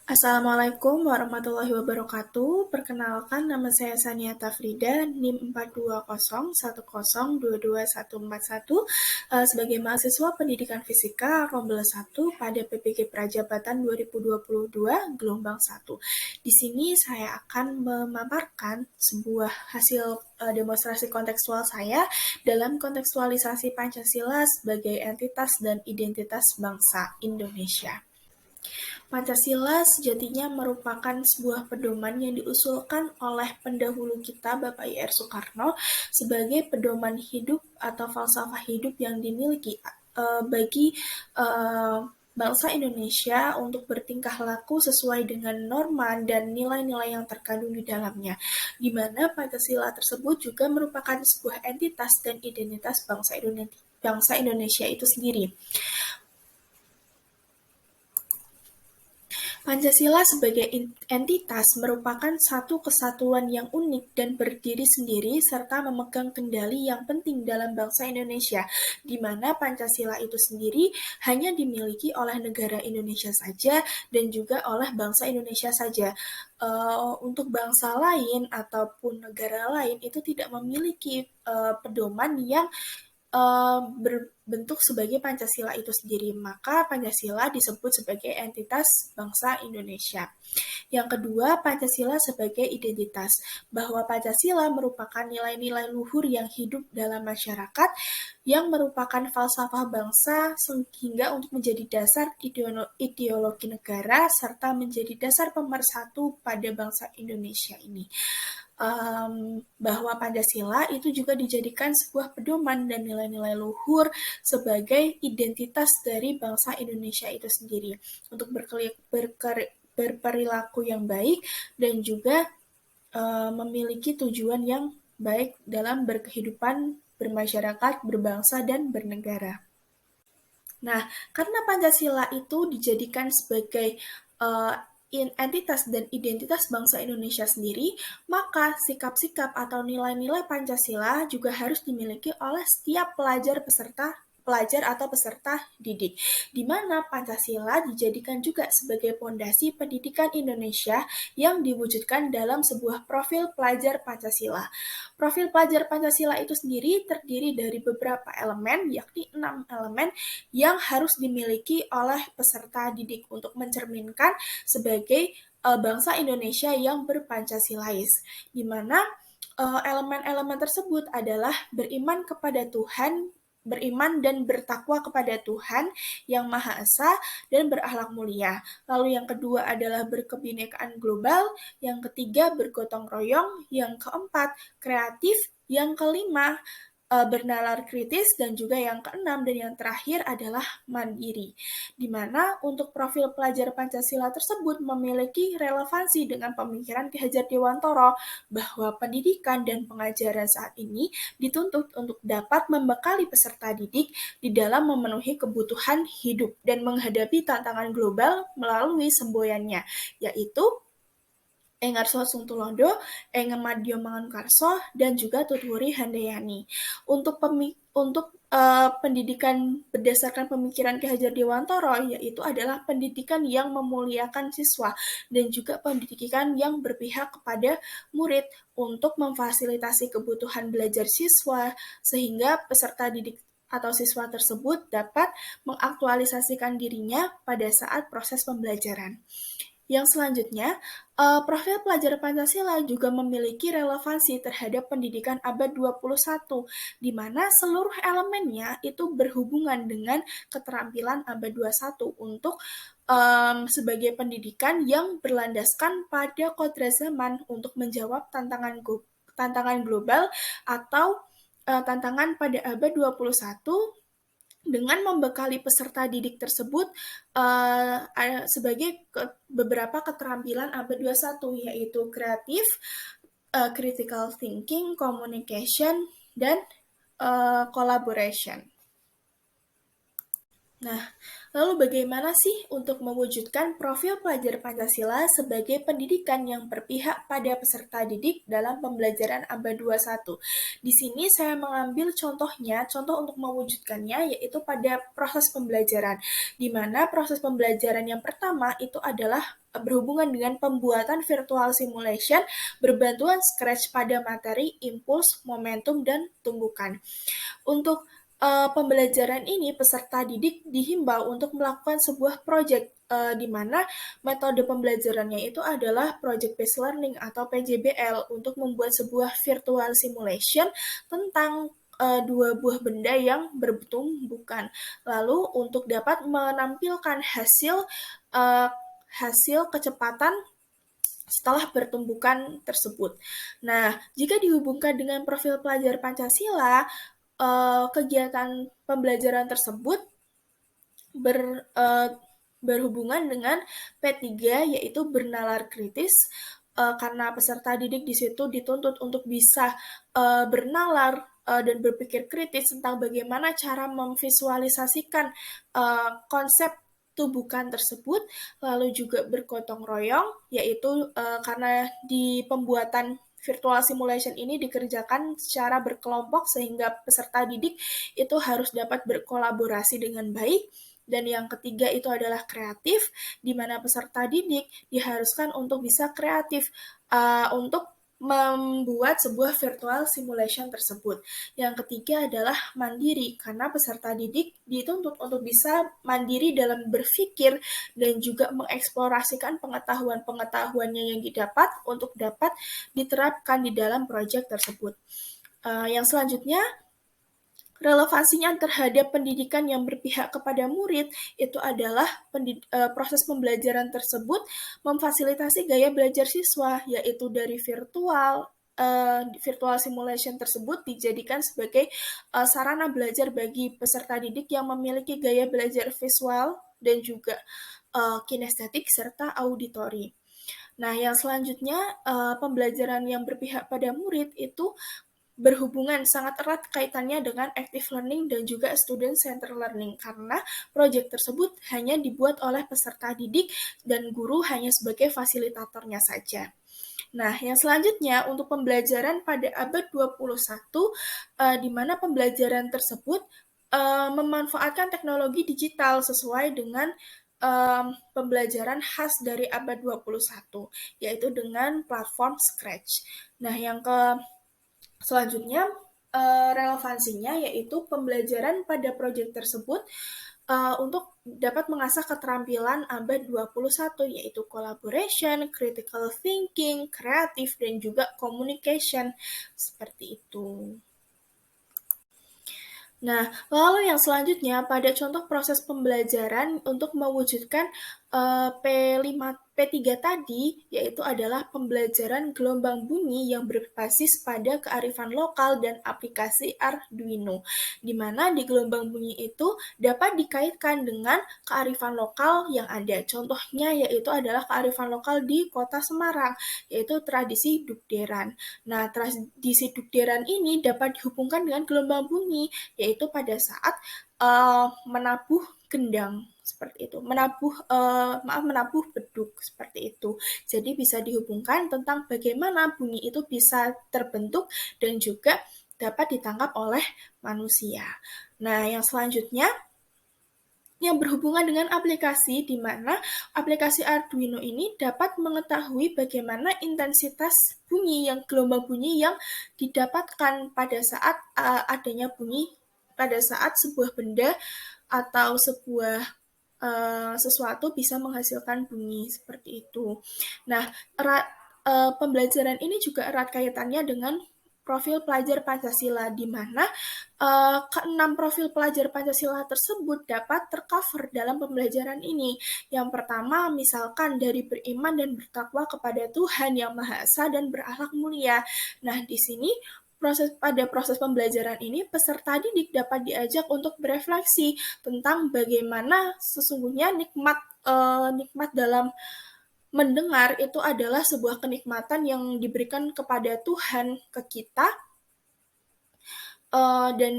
Assalamualaikum warahmatullahi wabarakatuh. Perkenalkan, nama saya Sania Tafrida, NIM 42010122141, sebagai mahasiswa Pendidikan Fisika Rombel 1 pada PPG Prajabatan 2022 gelombang 1. Di sini saya akan memaparkan sebuah hasil demonstrasi kontekstual saya dalam kontekstualisasi Pancasila sebagai entitas dan identitas bangsa Indonesia. Pancasila sejatinya merupakan sebuah pedoman yang diusulkan oleh pendahulu kita, Bapak I.R. Soekarno, sebagai pedoman hidup atau falsafah hidup yang dimiliki bagi bangsa Indonesia untuk bertingkah laku sesuai dengan norma dan nilai-nilai yang terkandung di dalamnya, di mana Pancasila tersebut juga merupakan sebuah entitas dan identitas bangsa Indonesia itu sendiri. Pancasila sebagai entitas merupakan satu kesatuan yang unik dan berdiri sendiri serta memegang kendali yang penting dalam bangsa Indonesia, di mana Pancasila itu sendiri hanya dimiliki oleh negara Indonesia saja dan juga oleh bangsa Indonesia saja. Untuk bangsa lain ataupun negara lain itu tidak memiliki pedoman yang berbentuk sebagai Pancasila itu sendiri, maka Pancasila disebut sebagai entitas bangsa Indonesia. Yang kedua, Pancasila sebagai identitas, bahwa Pancasila merupakan nilai-nilai luhur yang hidup dalam masyarakat, yang merupakan falsafah bangsa sehingga untuk menjadi dasar ideologi negara, serta menjadi dasar pemersatu pada bangsa Indonesia ini. Bahwa Pancasila itu juga dijadikan sebuah pedoman dan nilai-nilai luhur sebagai identitas dari bangsa Indonesia itu sendiri untuk berperilaku yang baik dan juga memiliki tujuan yang baik dalam berkehidupan, bermasyarakat, berbangsa, dan bernegara. Nah, karena Pancasila itu dijadikan sebagai entitas dan identitas bangsa Indonesia sendiri, maka sikap-sikap atau nilai-nilai Pancasila juga harus dimiliki oleh setiap pelajar atau peserta didik, di mana Pancasila dijadikan juga sebagai pondasi pendidikan Indonesia yang diwujudkan dalam sebuah profil pelajar Pancasila. Profil pelajar Pancasila itu sendiri terdiri dari beberapa elemen, yakni 6 elemen yang harus dimiliki oleh peserta didik untuk mencerminkan sebagai bangsa Indonesia yang berpancasilais, di mana elemen-elemen tersebut adalah beriman kepada Tuhan, beriman dan bertakwa kepada Tuhan yang Maha Esa dan berakhlak mulia. Lalu yang kedua adalah berkebinekaan global, yang ketiga bergotong royong, yang keempat kreatif, yang kelima bernalar kritis, dan juga yang keenam dan yang terakhir adalah mandiri, di mana untuk profil pelajar Pancasila tersebut memiliki relevansi dengan pemikiran Ki Hajar Dewantara bahwa pendidikan dan pengajaran saat ini dituntut untuk dapat membekali peserta didik di dalam memenuhi kebutuhan hidup dan menghadapi tantangan global melalui semboyannya, yaitu Engarso Sungtulondo, Engemadyo Mangunkarso, dan juga Tutwuri Handayani. Untuk pendidikan berdasarkan pemikiran Ki Hajar Dewantara, yaitu adalah pendidikan yang memuliakan siswa dan juga pendidikan yang berpihak kepada murid untuk memfasilitasi kebutuhan belajar siswa sehingga peserta didik atau siswa tersebut dapat mengaktualisasikan dirinya pada saat proses pembelajaran. Yang selanjutnya, profil pelajar Pancasila juga memiliki relevansi terhadap pendidikan abad 21, di mana seluruh elemennya itu berhubungan dengan keterampilan abad 21 untuk sebagai pendidikan yang berlandaskan pada kodrat zaman untuk menjawab tantangan global atau tantangan pada abad 21 dengan membekali peserta didik tersebut sebagai beberapa keterampilan abad 21, yaitu kreatif, critical thinking, communication, dan collaboration. Nah, lalu bagaimana sih untuk mewujudkan profil pelajar Pancasila sebagai pendidikan yang berpihak pada peserta didik dalam pembelajaran abad 21? Di sini saya mengambil contoh untuk mewujudkannya yaitu pada proses pembelajaran, di mana proses pembelajaran yang pertama itu adalah berhubungan dengan pembuatan virtual simulation berbantuan Scratch pada materi, impuls, momentum, dan tumbukan. Untuk pembelajaran ini, peserta didik dihimbau untuk melakukan sebuah proyek di mana metode pembelajarannya itu adalah Project Based Learning atau PJBL untuk membuat sebuah virtual simulation tentang dua buah benda yang bertumbukan. Lalu untuk dapat menampilkan uh, hasil kecepatan setelah bertumbukan tersebut. Nah, jika dihubungkan dengan profil pelajar Pancasila, kegiatan pembelajaran tersebut ber, uh, berhubungan dengan P3 yaitu bernalar kritis karena peserta didik di situ dituntut untuk bisa bernalar dan berpikir kritis tentang bagaimana cara memvisualisasikan konsep tubuhkan tersebut, lalu juga bergotong royong, yaitu karena di pembuatan virtual simulation ini dikerjakan secara berkelompok sehingga peserta didik itu harus dapat berkolaborasi dengan baik. Dan yang ketiga itu adalah kreatif, di mana peserta didik diharuskan untuk bisa kreatif untuk membuat sebuah virtual simulation tersebut. Yang ketiga adalah mandiri, karena peserta didik dituntut untuk bisa mandiri dalam berpikir dan juga mengeksplorasikan pengetahuan-pengetahuannya yang didapat untuk dapat diterapkan di dalam proyek tersebut. Yang selanjutnya, relevansinya terhadap pendidikan yang berpihak kepada murid itu adalah proses pembelajaran tersebut memfasilitasi gaya belajar siswa, yaitu dari virtual simulation tersebut dijadikan sebagai sarana belajar bagi peserta didik yang memiliki gaya belajar visual dan juga kinestetik serta auditori. Nah, yang selanjutnya pembelajaran yang berpihak pada murid itu berhubungan sangat erat kaitannya dengan active learning dan juga student center learning karena proyek tersebut hanya dibuat oleh peserta didik dan guru hanya sebagai fasilitatornya saja. Nah, yang selanjutnya untuk pembelajaran pada abad 21 di mana pembelajaran tersebut memanfaatkan teknologi digital sesuai dengan pembelajaran khas dari abad 21 yaitu dengan platform Scratch. Nah, yang selanjutnya, relevansinya yaitu pembelajaran pada proyek tersebut untuk dapat mengasah keterampilan abad 21 yaitu collaboration, critical thinking, kreatif, dan juga communication. Seperti itu. Nah, lalu yang selanjutnya pada contoh proses pembelajaran untuk mewujudkan P5, P3 tadi, yaitu adalah pembelajaran gelombang bunyi yang berbasis pada kearifan lokal dan aplikasi Arduino, di mana di gelombang bunyi itu dapat dikaitkan dengan kearifan lokal yang ada. Contohnya yaitu adalah kearifan lokal di kota Semarang, yaitu tradisi dukderan. Nah, tradisi dukderan ini dapat dihubungkan dengan gelombang bunyi, yaitu pada saat menabuh gendang seperti itu, menabuh beduk seperti itu. Jadi bisa dihubungkan tentang bagaimana bunyi itu bisa terbentuk dan juga dapat ditangkap oleh manusia. Nah, yang selanjutnya yang berhubungan dengan aplikasi di mana aplikasi Arduino ini dapat mengetahui bagaimana intensitas gelombang bunyi yang didapatkan pada saat adanya bunyi pada saat sebuah benda atau sesuatu bisa menghasilkan bunyi seperti itu. Nah, pembelajaran ini juga erat kaitannya dengan profil pelajar Pancasila, di mana keenam profil pelajar Pancasila tersebut dapat tercover dalam pembelajaran ini. Yang pertama, misalkan dari beriman dan bertakwa kepada Tuhan Yang Maha Esa dan berakhlak mulia. Nah, di sini pada proses pembelajaran ini, peserta didik dapat diajak untuk berefleksi tentang bagaimana sesungguhnya nikmat dalam mendengar itu adalah sebuah kenikmatan yang diberikan kepada Tuhan ke kita dan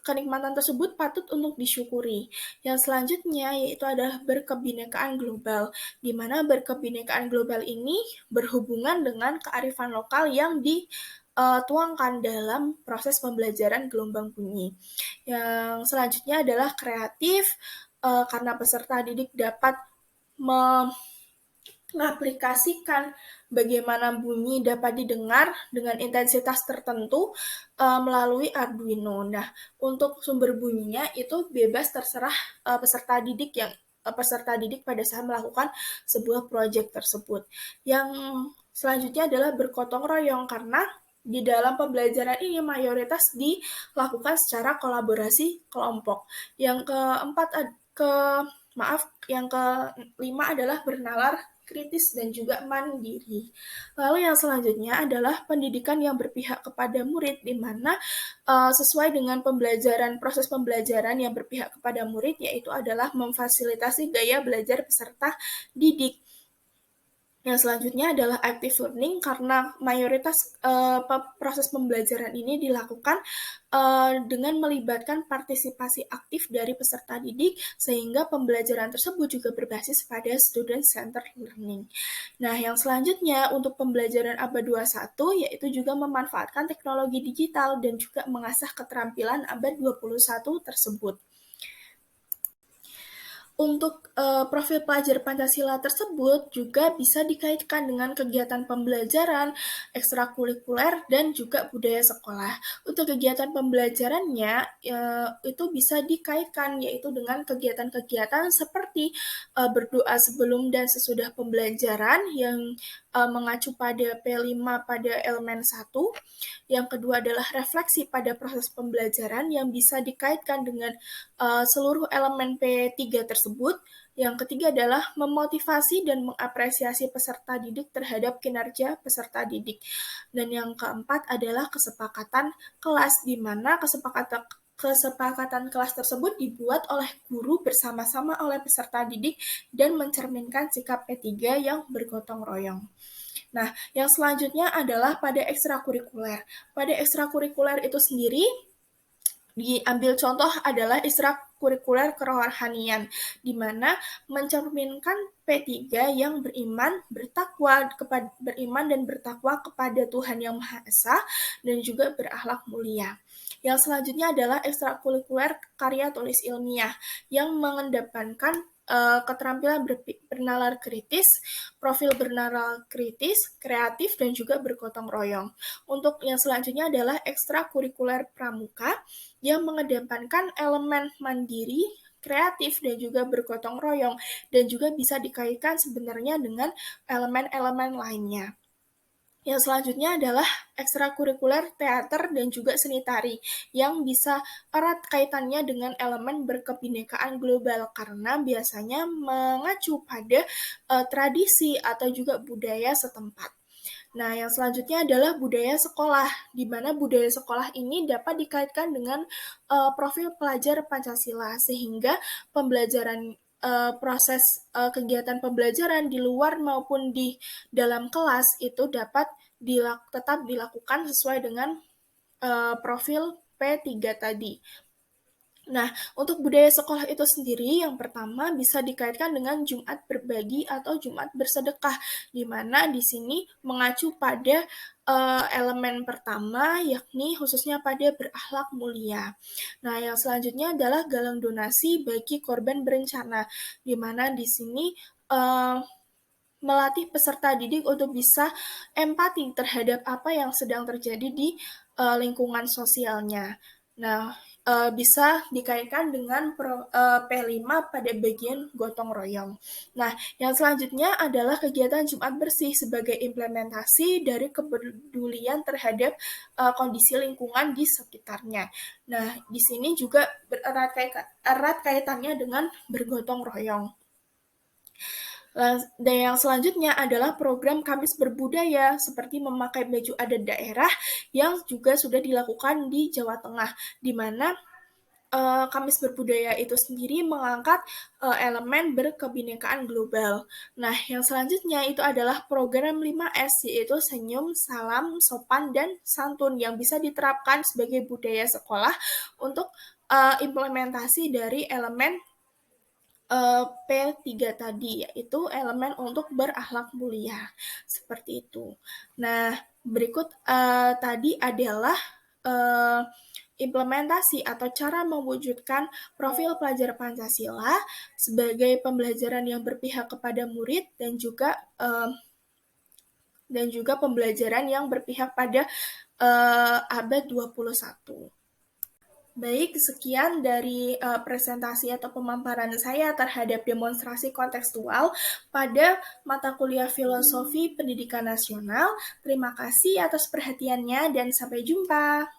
kenikmatan tersebut patut untuk disyukuri. Yang selanjutnya yaitu adalah berkebinekaan global, di mana berkebinekaan global ini berhubungan dengan kearifan lokal yang dituangkan dalam proses pembelajaran gelombang bunyi. Yang selanjutnya adalah kreatif, karena peserta didik dapat mengaplikasikan bagaimana bunyi dapat didengar dengan intensitas tertentu melalui Arduino. Nah, untuk sumber bunyinya itu bebas terserah peserta didik pada saat melakukan sebuah proyek tersebut. Yang selanjutnya adalah bergotong royong karena di dalam pembelajaran ini mayoritas dilakukan secara kolaborasi kelompok. Yang yang kelima adalah bernalar kritis dan juga mandiri. Lalu yang selanjutnya adalah pendidikan yang berpihak kepada murid, di mana sesuai dengan proses pembelajaran yang berpihak kepada murid, yaitu adalah memfasilitasi gaya belajar peserta didik. Yang selanjutnya adalah active learning karena mayoritas proses pembelajaran ini dilakukan dengan melibatkan partisipasi aktif dari peserta didik sehingga pembelajaran tersebut juga berbasis pada student-centered learning. Nah, yang selanjutnya untuk pembelajaran abad 21 yaitu juga memanfaatkan teknologi digital dan juga mengasah keterampilan abad 21 tersebut. Untuk profil pelajar Pancasila tersebut juga bisa dikaitkan dengan kegiatan pembelajaran, ekstrakurikuler, dan juga budaya sekolah. Untuk kegiatan pembelajarannya itu bisa dikaitkan yaitu dengan kegiatan-kegiatan seperti berdoa sebelum dan sesudah pembelajaran yang mengacu pada P5 pada elemen 1. Yang kedua adalah refleksi pada proses pembelajaran yang bisa dikaitkan dengan seluruh elemen P3 tersebut. Yang ketiga adalah memotivasi dan mengapresiasi peserta didik terhadap kinerja peserta didik. Dan yang keempat adalah kesepakatan kelas, di mana kesepakatan kelas tersebut dibuat oleh guru bersama-sama oleh peserta didik dan mencerminkan sikap P3 yang bergotong royong. Nah, yang selanjutnya adalah pada ekstrakurikuler. Pada ekstrakurikuler itu sendiri, diambil contoh adalah ekstrakurikuler kerohanian, di mana mencerminkan P3 yang beriman dan bertakwa kepada Tuhan Yang Maha Esa dan juga berakhlak mulia. Yang selanjutnya adalah ekstrakurikuler karya tulis ilmiah yang mengedepankan keterampilan bernalar kritis, profil bernalar kritis, kreatif, dan juga bergotong royong. Untuk yang selanjutnya adalah ekstrakurikuler pramuka yang mengedepankan elemen mandiri, kreatif, dan juga bergotong royong, dan juga bisa dikaitkan sebenarnya dengan elemen-elemen lainnya. Yang selanjutnya adalah ekstrakurikuler teater dan juga seni tari yang bisa erat kaitannya dengan elemen berkebinekaan global karena biasanya mengacu pada tradisi atau juga budaya setempat. Nah, yang selanjutnya adalah budaya sekolah, di mana budaya sekolah ini dapat dikaitkan dengan profil pelajar Pancasila, sehingga pembelajaran proses kegiatan pembelajaran di luar maupun di dalam kelas itu dapat tetap dilakukan sesuai dengan profil P3 tadi. Nah, untuk budaya sekolah itu sendiri, yang pertama bisa dikaitkan dengan Jumat berbagi atau Jumat bersedekah, di mana di sini mengacu pada elemen pertama, yakni khususnya pada berakhlak mulia. Nah, yang selanjutnya adalah galang donasi bagi korban berencana, di mana di sini melatih peserta didik untuk bisa empati terhadap apa yang sedang terjadi di lingkungan sosialnya. Nah, bisa dikaitkan dengan P5 pada bagian gotong royong. Nah, yang selanjutnya adalah kegiatan Jumat Bersih sebagai implementasi dari kepedulian terhadap kondisi lingkungan di sekitarnya. Nah, di sini juga erat kaitannya dengan bergotong royong. Dan yang selanjutnya adalah program Kamis Berbudaya, seperti memakai baju adat daerah yang juga sudah dilakukan di Jawa Tengah, di mana Kamis Berbudaya itu sendiri mengangkat elemen berkebinekaan global. Nah, yang selanjutnya itu adalah program 5S, yaitu senyum, salam, sopan, dan santun yang bisa diterapkan sebagai budaya sekolah untuk implementasi dari elemen P3 tadi, yaitu elemen untuk berakhlak mulia. Seperti itu. Nah, berikut tadi adalah implementasi atau cara mewujudkan profil pelajar Pancasila sebagai pembelajaran yang berpihak kepada murid dan juga pembelajaran yang berpihak pada abad 21. Baik, sekian dari presentasi atau pemaparan saya terhadap demonstrasi kontekstual pada mata kuliah Filosofi Pendidikan Nasional. Terima kasih atas perhatiannya dan sampai jumpa.